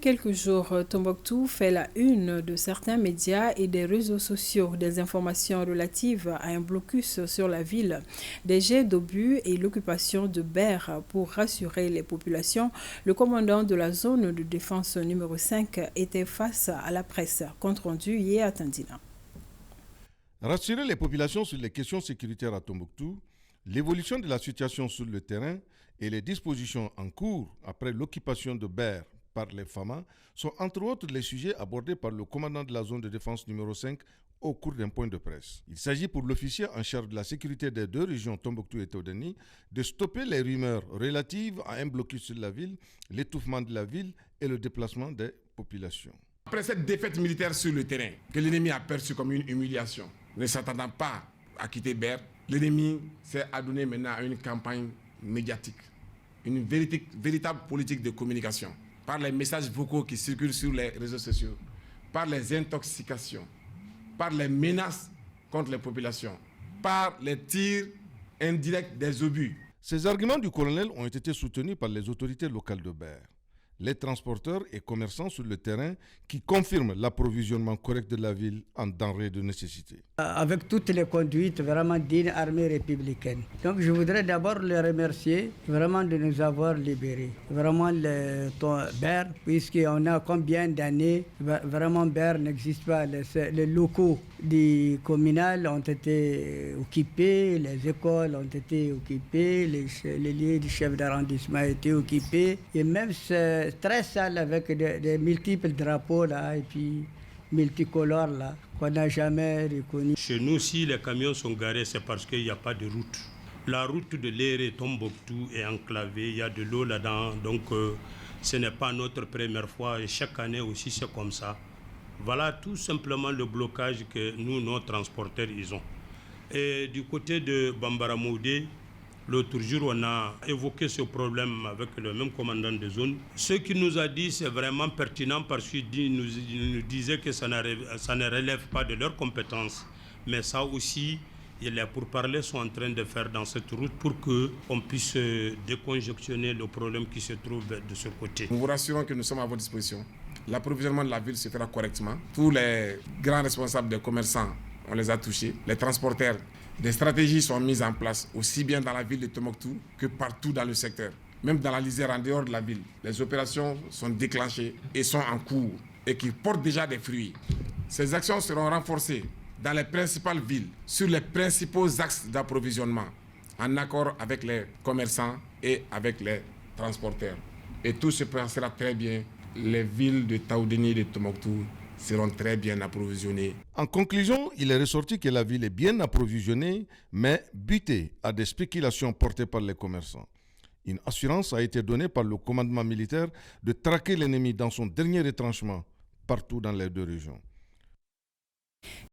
quelques jours, Tombouctou fait la une de certains médias et des réseaux sociaux. Des informations relatives à un blocus sur la ville, des jets d'obus et l'occupation de Ber pour rassurer les populations. Le commandant de la zone de défense numéro 5 était face à la presse. Compte rendu hier à Tandina. Rassurer les populations sur les questions sécuritaires à Tombouctou, l'évolution de la situation sur le terrain et les dispositions en cours après l'occupation de Ber par les FAMA sont entre autres les sujets abordés par le commandant de la zone de défense numéro 5 au cours d'un point de presse. Il s'agit pour l'officier en charge de la sécurité des deux régions Tombouctou et Todani de stopper les rumeurs relatives à un blocus sur la ville, l'étouffement de la ville et le déplacement des populations. Après cette défaite militaire sur le terrain, que l'ennemi a perçue comme une humiliation, ne s'attendant pas à quitter Ber, l'ennemi s'est adonné maintenant à une campagne médiatique, une véritable politique de communication, par les messages vocaux qui circulent sur les réseaux sociaux, par les intoxications, par les menaces contre les populations, par les tirs indirects des obus. Ces arguments du colonel ont été soutenus par les autorités locales de Ber, les transporteurs et commerçants sur le terrain qui confirment l'approvisionnement correct de la ville en denrées de nécessité. Avec toutes les conduites vraiment d'une armée républicaine. Donc je voudrais d'abord les remercier vraiment de nous avoir libérés. Vraiment Ber, puisqu'on a combien d'années, vraiment Ber n'existe pas. Les locaux du communal ont été occupés, les écoles ont été occupées, les lieux du chef d'arrondissement ont été occupés et même très sale avec des multiples drapeaux là et puis multicolores là qu'on n'a jamais reconnus. Chez nous, si les camions sont garés, c'est parce qu'il n'y a pas de route. La route de l'Éré Tombouctou est enclavée, il y a de l'eau là-dedans, donc ce n'est pas notre première fois et chaque année aussi c'est comme ça. Voilà tout simplement le blocage que nous, nos transporteurs, ils ont. Et du côté de Bambara-Moudé, l'autre jour, on a évoqué ce problème avec le même commandant de zone. Ce qu'il nous a dit, c'est vraiment pertinent parce qu'il nous disait que ça ne relève pas de leurs compétences. Mais ça aussi, les pourparlers sont en train de faire dans cette route pour qu'on puisse décongestionner le problème qui se trouve de ce côté. Nous vous rassurons que nous sommes à votre disposition. L'approvisionnement de la ville se fera correctement. Tous les grands responsables des commerçants, on les a touchés. Les transporteurs, des stratégies sont mises en place, aussi bien dans la ville de Tombouctou que partout dans le secteur. Même dans la lisière en dehors de la ville, les opérations sont déclenchées et sont en cours et qui portent déjà des fruits. Ces actions seront renforcées dans les principales villes, sur les principaux axes d'approvisionnement, en accord avec les commerçants et avec les transporteurs. Et tout se passera très bien. Les villes de Taoudeni et de Tombouctou seront très bien approvisionnées. En conclusion, il est ressorti que la ville est bien approvisionnée, mais butée à des spéculations portées par les commerçants. Une assurance a été donnée par le commandement militaire de traquer l'ennemi dans son dernier retranchement, partout dans les deux régions.